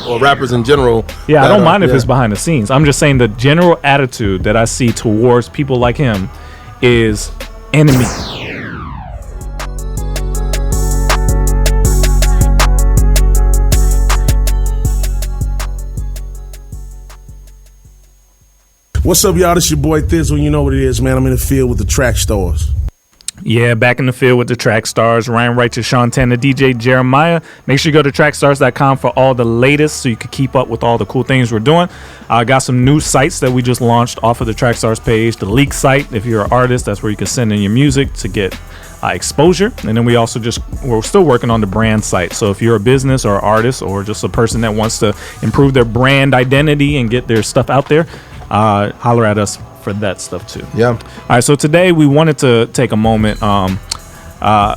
or rappers in general. Yeah, I don't mind if it's behind the scenes. I'm just saying the general attitude that I see towards people like him is enemy. What's up, y'all? This your boy Thizzle. You know what it is, man. I'm in the field with the Trackstarz. Yeah, back in the field with the Trackstarz. Ryan Righteous, Sean Tanner, DJ Jeremiah. Make sure you go to trackstarz.com for all the latest so you can keep up with all the cool things we're doing. I got some new sites that we just launched off of the Trackstarz page. The Leak site, if you're an artist, that's where you can send in your music to get exposure. And then we're still working on the brand site. So if you're a business or an artist or just a person that wants to improve their brand identity and get their stuff out there, holler at us for that stuff too. Yeah. All right, so today we wanted to take a moment. I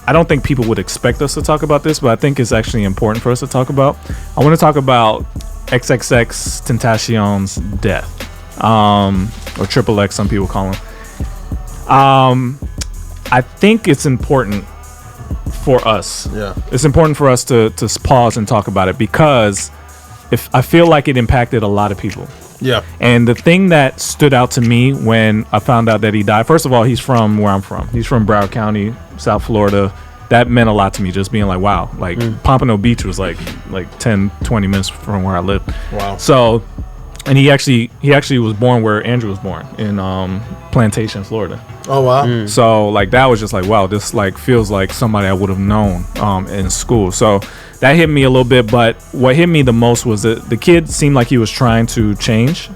don't think people would expect us to talk about this, but I think it's actually important for us to talk about. I want to talk about XXXTentacion's death, or XXX, some people call him. I think it's important for us. Yeah. It's important for us to pause and talk about it because I feel like it impacted a lot of people. Yeah. And the thing that stood out to me when I found out that he died, first of all, he's from where I'm from. He's from Broward County, South Florida. That meant a lot to me, just being like, wow, like Pompano Beach was like 10, 20 minutes from where I lived. Wow. So, and he actually was born where Andrew was born, in Plantation, Florida. Oh, wow. So like that was just like, wow, this like feels like somebody I would have known in school. So that hit me a little bit, but what hit me the most was that the kid seemed like he was trying to change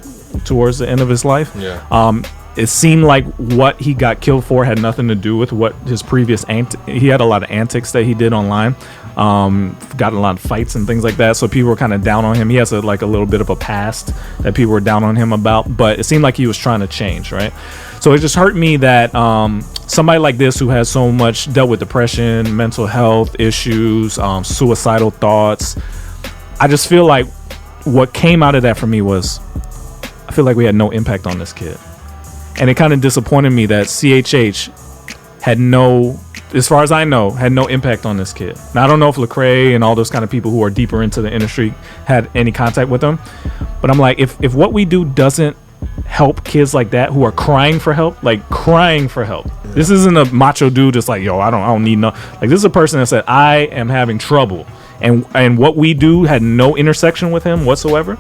towards the end of his life. Yeah. It seemed like what he got killed for had nothing to do with what his previous he had a lot of antics that he did online. Got a lot of fights and things like that, so people were kind of down on him. He has a little bit of a past that people were down on him about, but it seemed like he was trying to change, right? So it just hurt me that somebody like this who has so much dealt with depression, mental health issues, suicidal thoughts, I just feel like what came out of that for me was I feel like we had no impact on this kid. And it kind of disappointed me that CHH had as far as I know, had no impact on this kid. Now, I don't know if Lecrae and all those kind of people who are deeper into the industry had any contact with him. But I'm like, if what we do doesn't help kids like that who are crying for help, This isn't a macho dude that's like, yo, I don't need no. Like, this is a person that said, I am having trouble. And what we do had no intersection with him whatsoever.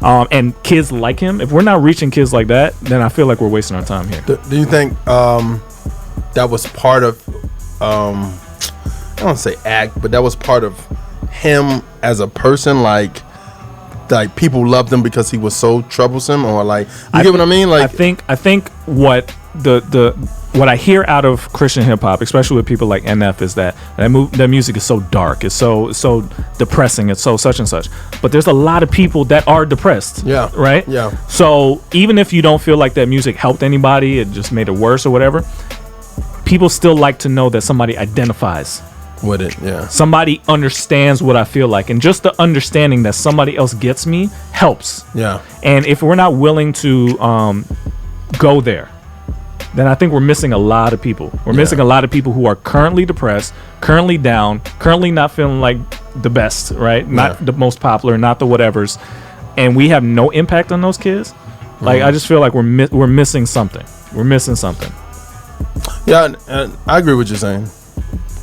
And kids like him, if we're not reaching kids like that, then I feel like we're wasting our time here. Do you think that was part of I don't want to say act, but that was part of him as a person, like people loved him because he was so troublesome, or like you get what I mean? Like I think what what I hear out of Christian hip hop, especially with people like NF, is that music is so dark, it's so depressing, it's so such and such. But there's a lot of people that are depressed. Yeah. Right? Yeah. So even if you don't feel like that music helped anybody, it just made it worse or whatever, people still like to know that somebody identifies with it. Yeah. Somebody understands what I feel like. And just the understanding that somebody else gets me helps. Yeah. And if we're not willing to go there, then I think we're missing a lot of people. We're missing a lot of people who are currently depressed, currently down, currently not feeling like the best, right? Not the most popular, not the whatevers. And we have no impact on those kids. Like, I just feel like we're missing something. We're missing something. Yeah, and I agree with what you're saying.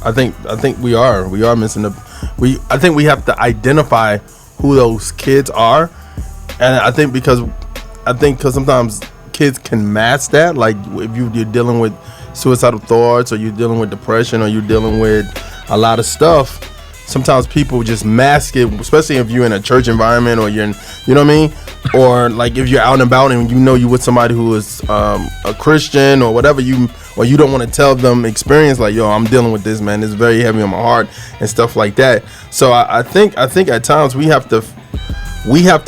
I think we are missing I think we have to identify who those kids are. And I think because sometimes kids can mask that, like if you're dealing with suicidal thoughts, or you're dealing with depression, or you're dealing with a lot of stuff, sometimes people just mask it, especially if you're in a church environment, or you're in, you know what I mean, or like if you're out and about and you're with somebody who is a Christian or whatever, you don't want to tell them experience, like, yo, I'm dealing with this, man, it's very heavy on my heart and stuff like that. So I think at times we have to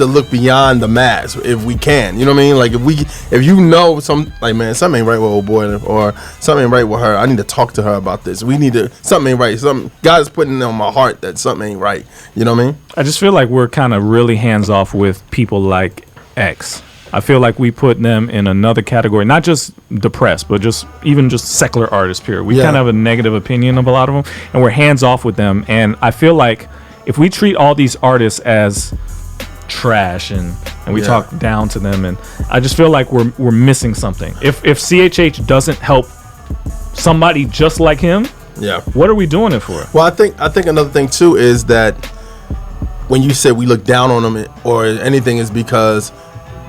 look beyond the mask if we can, you know what I mean? Like if you know man, something ain't right with old boy, or something ain't right with her, I need to talk to her about this. Something ain't right. God is putting it on my heart that something ain't right. You know what I mean? I just feel like we're kind of really hands off with people like X. I feel like we put them in another category, not just depressed, but even just secular artists, period. We kind of have a negative opinion of a lot of them, and we're hands off with them. And I feel like if we treat all these artists as trash and we talk down to them, and I just feel like we're missing something. If CHH doesn't help somebody just like him, what are we doing it for? Well, I think another thing too is that when you said we look down on him or anything, is because,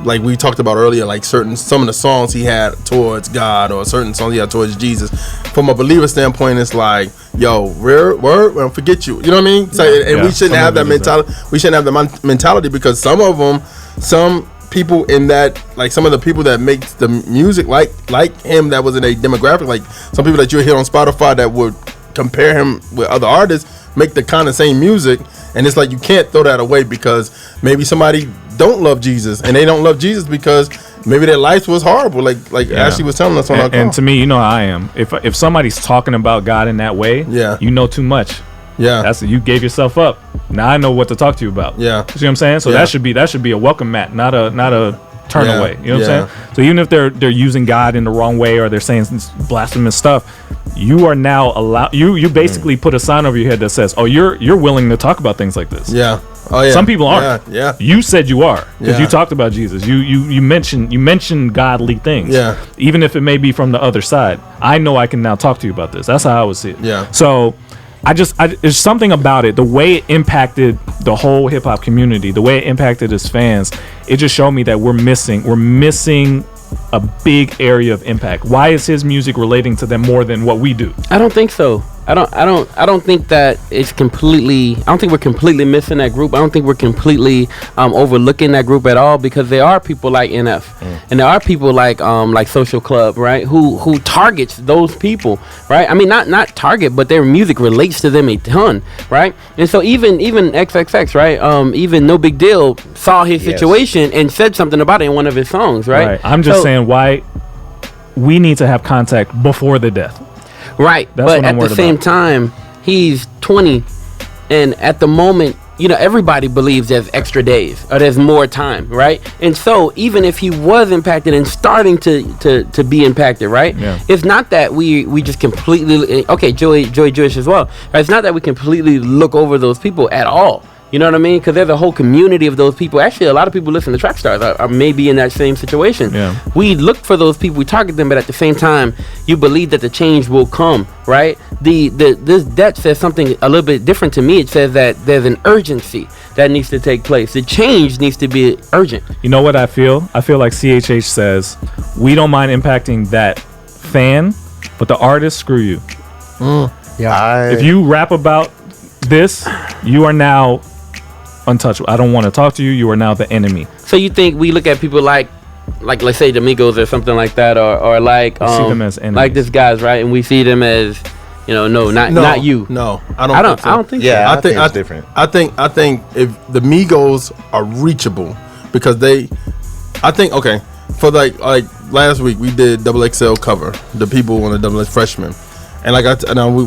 like we talked about earlier, like some of the songs he had towards God or certain songs he had towards Jesus, from a believer standpoint, it's like, yo, we'll forget you. You know what I mean? So, we shouldn't have that mentality. We shouldn't have the mentality, because some people in that, like some of the people that make the music like him, that was in a demographic, like some people that you'll hear on Spotify that would compare him with other artists, make the kind of same music, and it's like you can't throw that away, because maybe somebody don't love Jesus, and they don't love Jesus because maybe their life was horrible, like Ashley was telling us on our call. And to me, you know how I am. If somebody's talking about God in that way, you know too much. You gave yourself up. Now I know what to talk to you about. You see what I'm saying? So that should be a welcome mat, not a turn away. You know what I'm saying? So even if they're using God in the wrong way, or they're saying blasphemous stuff, you are now allowed. You basically put a sign over your head that says, "Oh, you're willing to talk about things like this." Some people aren't. You said you are, because you talked about Jesus. You mentioned godly things. Even if it may be from the other side, I know I can now talk to you about this. That's how I would see it. So there's something about it, the way it impacted the whole hip hop community, the way it impacted his fans. It just showed me that we're missing a big area of impact. Why is his music relating to them more than what we do? I don't think so. I don't think that it's completely. I don't think we're completely missing that group. I don't think we're completely overlooking that group at all, because there are people like NF, and there are people like Social Club, right? Who targets those people, right? I mean, not target, but their music relates to them a ton, right? And so even XXX, right? Even No Big Deal saw his situation and said something about it in one of his songs, right? I'm just saying, why we need to have contact before the death. Right, but at the same time, he's 20, and at the moment, you know, everybody believes there's extra days or there's more time, right? And so even if he was impacted and starting to be impacted, right? It's not that we just completely, Joey Jewish as well, right? It's not that we completely look over those people at all. You know what I mean? Because there's a whole community of those people. Actually, a lot of people listen to Trackstarz are maybe in that same situation. We look for those people, we target them, but at the same time, you believe that the change will come, right? That says something a little bit different to me. It says that there's an urgency that needs to take place. The change needs to be urgent. You know what I feel? I feel like CHH says, we don't mind impacting that fan, but the artist, screw you. If you rap about this, you are now untouchable. I don't want to talk to you. You are now the enemy. So you think we look at people like let's say the Migos or something like that, or like see them as enemies. Like this guys, right? And we see them as, you know, not you. No, I don't think so. Yeah, I think it's different. I think if the Migos are reachable, because for like last week we did XXL cover, the people on the XX freshmen. And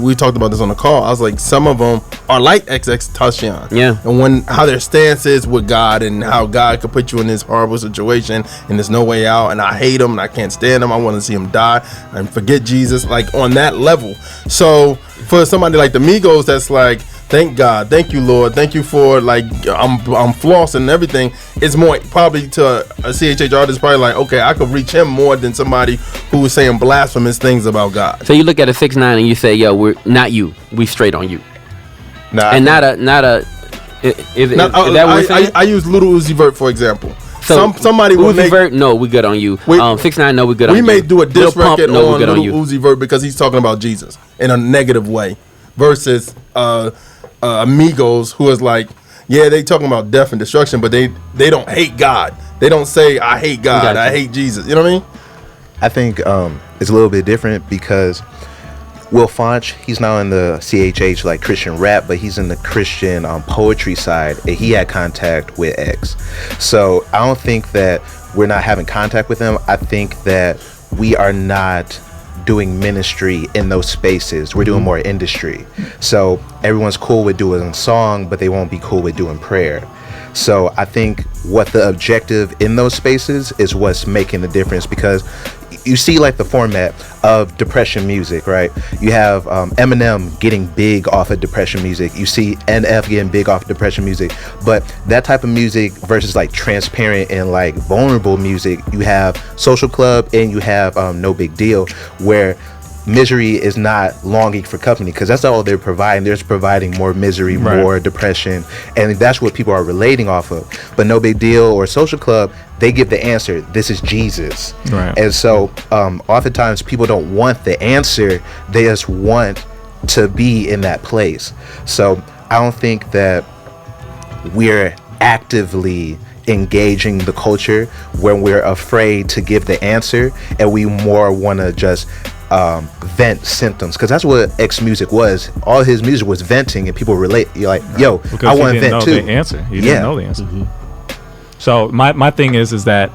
we talked about this on the call. I was like, some of them are like XXXTentacion. And how their stance is with God, and how God could put you in this horrible situation and there's no way out, and I hate him and I can't stand him. I want to see him die and forget Jesus, like on that level. So for somebody like the Migos, that's like, thank God, thank you, Lord, thank you for, like, I'm flossing and everything. It's more probably to a CHH artist, probably like, okay, I could reach him more than somebody who is saying blasphemous things about God. So you look at a 6ix9ine and you say, yo, we're not you, we straight on you. I use Little Uzi Vert for example. So somebody Uzi Vert, no, we good on you. 6ix9ine, no, we good on you. We may do a diss record on Little Uzi Vert because he's talking about Jesus in a negative way, versus Amigos, who is like, yeah, they talking about death and destruction, but they don't hate God. They don't say, I hate God, I hate Jesus. You know what I mean? I think it's a little bit different, because Will Fonch, he's now in the CHH like Christian rap, but he's in the Christian poetry side, and he had contact with X. So I don't think that we're not having contact with him. I think that we are not doing ministry in those spaces. We're doing more industry. So everyone's cool with doing a song, but they won't be cool with doing prayer. So I think what the objective in those spaces is what's making the difference, because you see like the format of depression music, right? You have Eminem getting big off of depression music. You see NF getting big off of depression music. But that type of music versus like transparent and like vulnerable music, you have Social Club and you have No Big Deal, where misery is not longing for company, because that's all they're providing. They're just providing more misery, more depression, and that's what people are relating off of. But No Big Deal or Social Club, they give the answer. This is Jesus. Right. And so oftentimes people don't want the answer. They just want to be in that place. So I don't think that we're actively engaging the culture when we're afraid to give the answer, and we more want to just vent symptoms, because that's what X music was. All his music was venting, and people relate. You're like, yo, because I want to vent too. The answer. He didn't know the answer. So my thing is that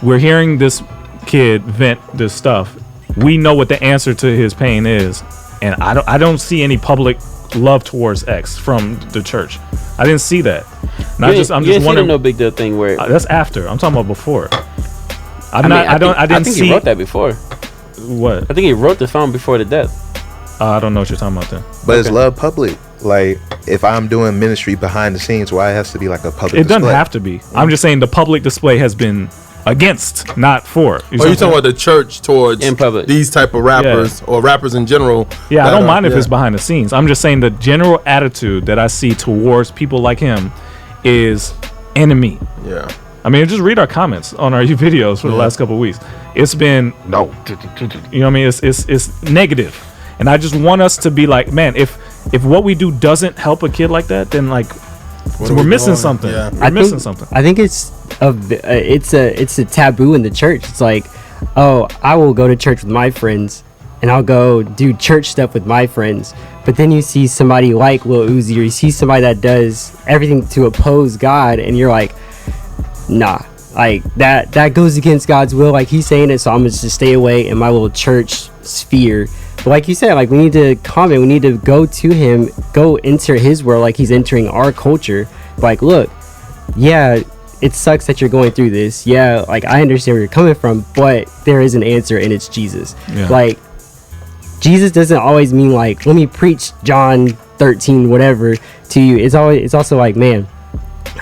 we're hearing this kid vent this stuff. We know what the answer to his pain is, and I don't see any public love towards X from the church. I didn't see that. And I'm just wondering. No Big Deal thing where that's after. I'm talking about before. I think he wrote that before. What? I think he wrote the song before the death. I don't know what you're talking about then. But it's love public. Like, if I'm doing ministry behind the scenes, why it has to be like a public display? It doesn't have to be. I'm just saying the public display has been against, not for. You talking about the church towards in public. These type of rappers or rappers in general? Yeah, I don't mind if it's behind the scenes. I'm just saying the general attitude that I see towards people like him is enemy. Yeah. I mean, just read our comments on our videos for the last couple of weeks. It's been you know what I mean? It's negative, and I just want us to be like, man, if what we do doesn't help a kid like that, then like we're missing something. Yeah. We're missing something. I think it's a taboo in the church. It's like, oh, I will go to church with my friends, and I'll go do church stuff with my friends. But then you see somebody like Lil Uzi, or you see somebody that does everything to oppose God, and you're like, nah, like that goes against God's will. Like, he's saying it, so I'm just stay away in my little church sphere. But like you said, like, we need to comment, we need to go to him, go enter his world like he's entering our culture. Like, look, yeah, it sucks that you're going through this. Yeah, like, I understand where you're coming from, but there is an answer, and it's Jesus. Like, Jesus doesn't always mean like, let me preach John 13 whatever to you. It's also like, man,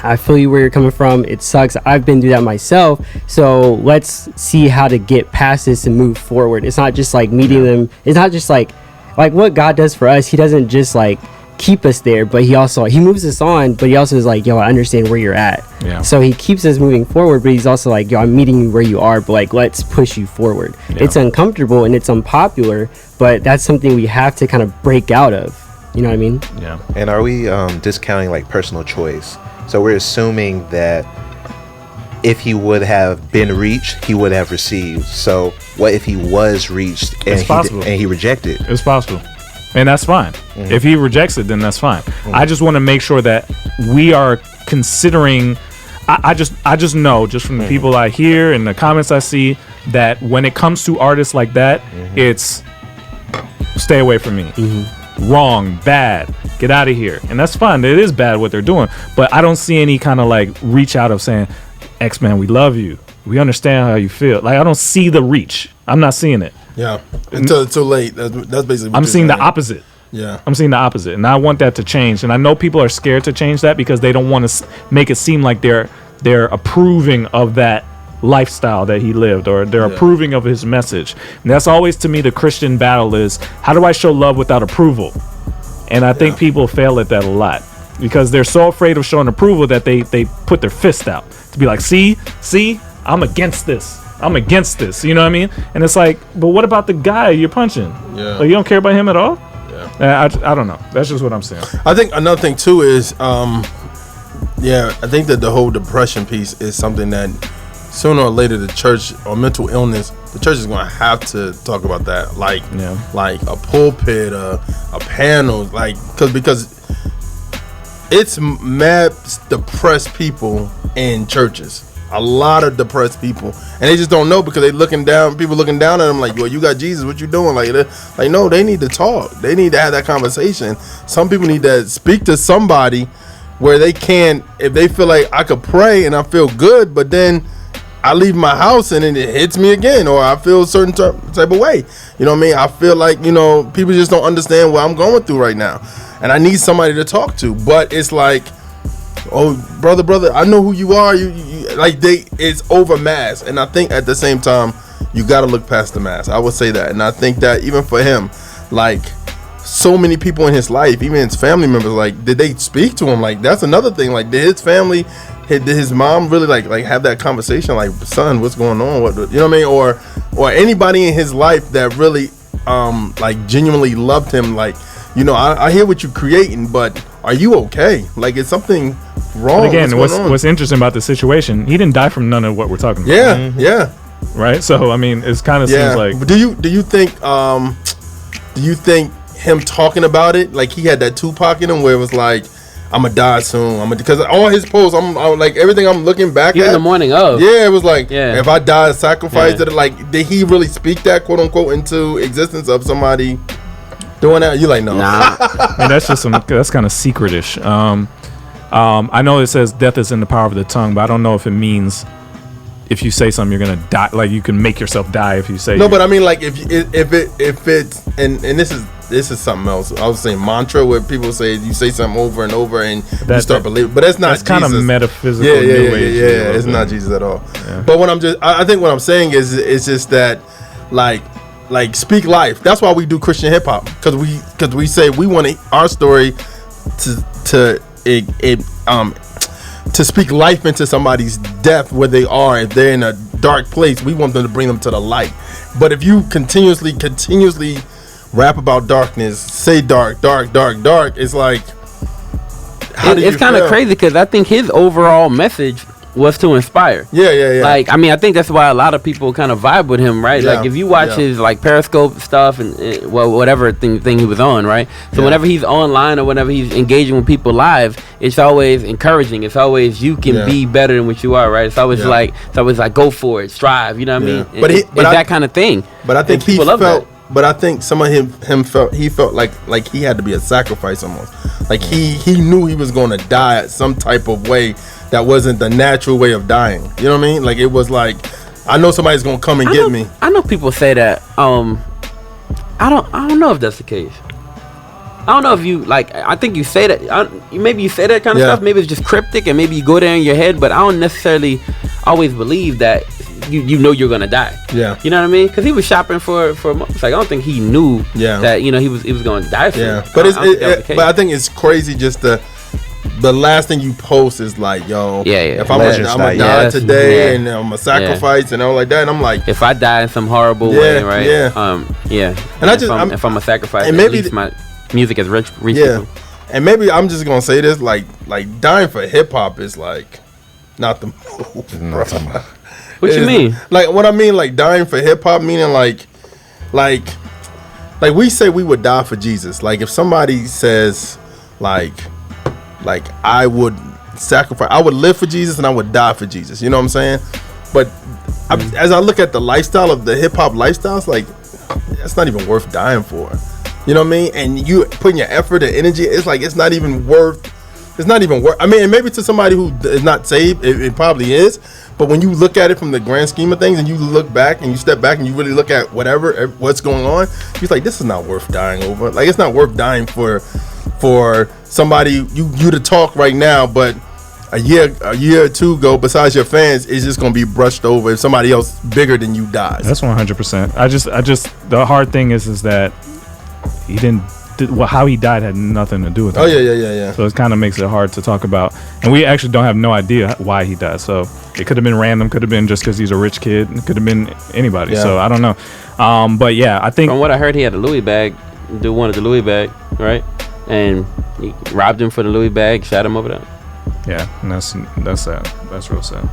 I feel you where you're coming from. It sucks. I've been through that myself. So let's see how to get past this and move forward. It's not just like meeting them. It's not just like what God does for us. He doesn't just like keep us there, but he moves us on, but he also is like, yo, I understand where you're at. Yeah. So he keeps us moving forward, but he's also like, yo, I'm meeting you where you are, but like, let's push you forward. Yeah. It's uncomfortable and it's unpopular, but that's something we have to kind of break out of. You know what I mean? Yeah. And are we discounting like personal choice? So we're assuming that if he would have been reached, he would have received. So what if he was reached and he rejected? It's possible. And that's fine. Mm-hmm. If he rejects it, then that's fine. Mm-hmm. I just want to make sure that we are considering. I just know, just from the people I hear and the comments I see, that when it comes to artists like that, it's stay away from me. Wrong, bad, get out of here. And that's fine. It is bad what they're doing, but I don't see any kind of like reach out of saying, X-Man, we love you, we understand how you feel. Like, I don't see the reach. I'm not seeing it. Yeah, until it's too late. That's basically what I'm seeing the opposite. Yeah, I'm seeing the opposite, and I want that to change. And I know people are scared to change that because they don't want to make it seem like they're approving of that lifestyle that he lived, or they're approving of his message. And that's always, to me, the Christian battle is, how do I show love without approval? And I think people fail at that a lot because they're so afraid of showing approval that they put their fist out to be like, see, I'm against this, you know what I mean? And it's like, but what about the guy you're punching? Like, you don't care about him at all? I don't know. That's just what I'm saying. I think another thing too is I think that the whole depression piece is something that sooner or later the church, or mental illness, the church is going to have to talk about that, like a pulpit, a panel, like, because it's mad depressed people in churches. A lot of depressed people, and they just don't know because they looking down. People looking down at them like, "Well, you got Jesus. What you doing?" Like, no, they need to talk. They need to have that conversation. Some people need to speak to somebody where they can, if they feel like I could pray and I feel good, but then I leave my house and then it hits me again, or I feel a certain type of way. You know what I mean? I feel like, you know, people just don't understand what I'm going through right now, and I need somebody to talk to. But it's like, oh, brother, I know who you are. You like it's over mask, and I think at the same time you got to look past the mask. I would say that, and I think that even for him, like, so many people in his life, even his family members, like, did they speak to him? Like, that's another thing. Like, did his family, did his mom really like have that conversation? Like, son, what's going on? What, you know what I mean? Or anybody in his life that really, like, genuinely loved him. Like, you know, I hear what you're creating, but are you okay? Like, is something wrong? But again, what's interesting about the situation? He didn't die from none of what we're talking about. Yeah, yeah. Right. So I mean, it's kind of seems like. Do you think him talking about it, like he had that Tupac in him where it was like, I'm gonna die soon, because all his posts, I'm like, everything I'm looking back even at the morning of, it was like, if I die, sacrifice it. Like, did he really speak that, quote unquote, into existence of somebody doing that? You like, no. Nah. I mean, that's just that's kind of secretish. I know it says death is in the power of the tongue, but I don't know if it means if you say something you're gonna die, like you can make yourself die if you say. No, but I mean, like, if it's and this is something else. I was saying mantra, where people say you say something over and over and you start believing, but that's not. That's kind of metaphysical. Yeah. It's not Jesus at all. Yeah. But I think what I'm saying is just that, like speak life. That's why we do Christian hip hop, because we say we want our story to speak life into somebody's death where they are. If they're in a dark place, we want them to bring them to the light. But if you continuously rap about darkness, say dark, it's like, it's kind of crazy, because I think his overall message was to inspire. Yeah. Like, I mean, I think that's why a lot of people kind of vibe with him, right? Like, if you watch his like Periscope stuff and whatever thing he was on, right? So whenever he's online or whenever he's engaging with people live, it's always encouraging. It's always, you can be better than what you are, right? It's always like go for it, strive. You know what I mean? But it's that kind of thing. But I think he felt. But I think some of him felt like he had to be a sacrifice almost. Like he knew he was going to die at some type of way that wasn't the natural way of dying. You know what I mean? Like, it was like, I know somebody's going to come and get me. I know people say that. I don't know if that's the case. I don't know if you, like, I think you say that. Maybe you say that kind of stuff. Maybe it's just cryptic and maybe you go there in your head. But I don't necessarily always believe that you know you're gonna die. Yeah. You know what I mean? Because he was shopping for months. Like, I don't think he knew that, you know, he was gonna die soon. Yeah. But but I think it's crazy just the last thing you post is like, yo, if I'm gonna die today and I'm gonna sacrifice and all like that, and I'm like, if I die in some horrible way, right? And if I'm a sacrifice, and maybe at least my music is rich people. And maybe I'm just gonna say this, like dying for hip hop is like not the move. What you mean? Like, what I mean, like, dying for hip hop, meaning like we say we would die for Jesus. Like, if somebody says like I would sacrifice, I would live for Jesus and I would die for Jesus. You know what I'm saying? But as I look at the lifestyle of the hip hop lifestyle, it's like, it's not even worth dying for. You know what I mean? And you putting your effort and energy, it's like, it's not even worth. I mean, and maybe to somebody who is not saved, it probably is. But when you look at it from the grand scheme of things, and you look back and you step back and you really look at what's going on, you're like, this is not worth dying over. Like, it's not worth dying for somebody you to talk right now, but a year or two ago, besides your fans, it's just gonna be brushed over if somebody else bigger than you dies. That's 100%. I just the hard thing is that he didn't. How he died had nothing to do with it. Oh yeah. So it kind of makes it hard to talk about, and we actually don't have no idea why he died. So it could have been random, could have been just because he's a rich kid, it could have been anybody. Yeah. So I don't know. But yeah, I think from what I heard, he had a Louis bag. Dude wanted the Louis bag, right? And he robbed him for the Louis bag, shot him over there. Yeah, and that's sad. That's real sad.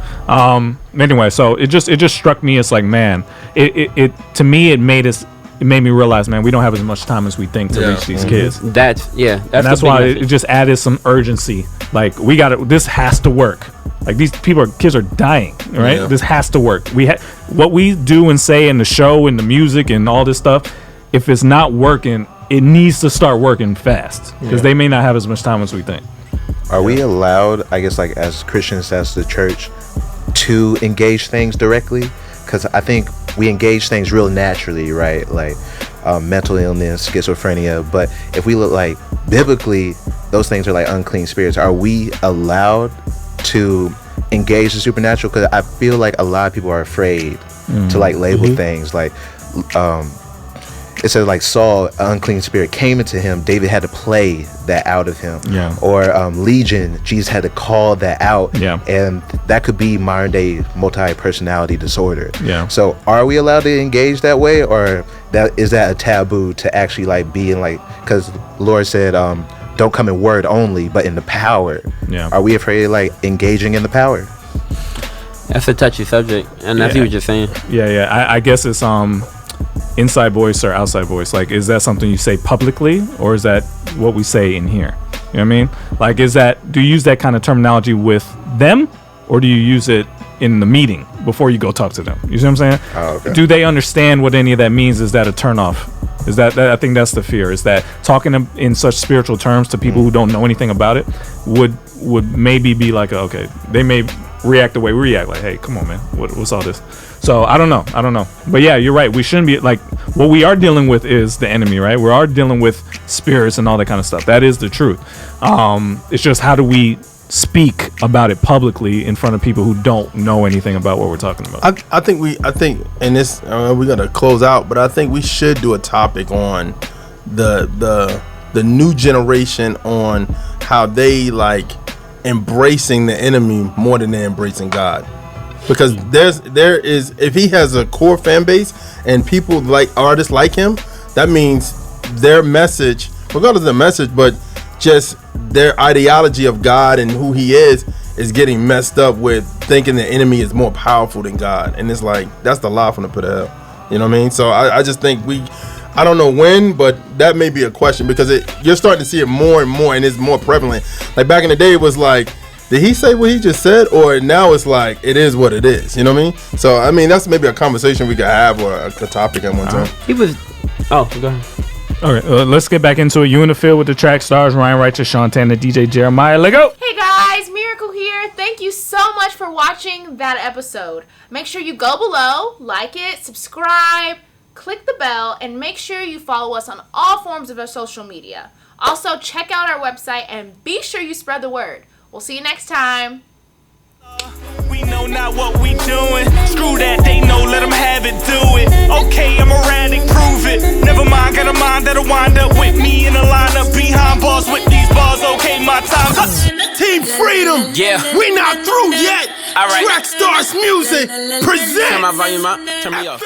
Anyway, so it just struck me as like, man, it to me it made me realize, man, we don't have as much time as we think to reach these kids. That's why it just added some urgency. Like, we got it. This has to work. Like, these kids are dying, right? Yeah. This has to work. What we do and say in the show and the music and all this stuff, if it's not working, it needs to start working fast, because they may not have as much time as we think. Are we allowed, I guess, like as Christians, as the church, to engage things directly, because I think we engage things real naturally, right? Like mental illness, schizophrenia. But if we look like biblically, those things are like unclean spirits. Are we allowed to engage the supernatural? Because I feel like a lot of people are afraid to like label things. Like it says like Saul, an unclean spirit came into him. David had to play that out of him. Yeah. Or Legion, Jesus had to call that out. Yeah. And that could be modern day multi-personality disorder. Yeah. So are we allowed to engage that way, or is that a taboo to actually like be in, like, because the Lord said don't come in word only but in the power. Yeah. Are we afraid of like engaging in the power? That's a touchy subject, and I see what you're saying. Yeah. I guess it's inside voice or outside voice. Like, is that something you say publicly, or is that what we say in here? You know what I mean? Like, do you use that kind of terminology with them, or do you use it in the meeting before you go talk to them? You see what I'm saying? Oh, okay. Do they understand what any of that means? Is that a turnoff? Is that I think that's the fear, is that talking in such spiritual terms to people who don't know anything about it would maybe be like, okay, they may react the way we react, like, hey, come on, man, what's all this? So I don't know, but yeah, you're right. We shouldn't be like, what we are dealing with is the enemy, right? We are dealing with spirits and all that kind of stuff. That is the truth. It's just, how do we speak about it publicly in front of people who don't know anything about what we're talking about? I think in this, we're gonna close out, but I think we should do a topic on the new generation, on how they like embracing the enemy more than they're embracing God. Because there is, if he has a core fan base and people like artists like him, that means their message, regardless of the message, but just their ideology of God and who he is getting messed up with thinking the enemy is more powerful than God. And it's like, that's the lie from the pit of hell. You know what I mean? So I just think I don't know when, but that may be a question, because you're starting to see it more and more, and it's more prevalent. Like back in the day, it was like, did he say what he just said? Or now it's like, it is what it is. You know what I mean? So, I mean, that's maybe a conversation we could have, or a topic at one time. He was... Oh, go ahead. Okay, let's get back into it. You in the field with the track stars, Ryan Righteous, Sean Tanner, DJ Jeremiah. Let go! Hey guys, Miracle here. Thank you so much for watching that episode. Make sure you go below, like it, subscribe, click the bell, and make sure you follow us on all forms of our social media. Also, check out our website and be sure you spread the word. We'll see you next time. We know not what we doing. Screw that, they know, let them have it, do it. Okay, I'm erratic, prove it. Never mind, got a mind that'll wind up with me in a lineup behind bars with these bars. Okay, my time's up. Team Freedom. Yeah. We not through yet. All right. Trackstarz Music presents. Turn my volume up, turn me off.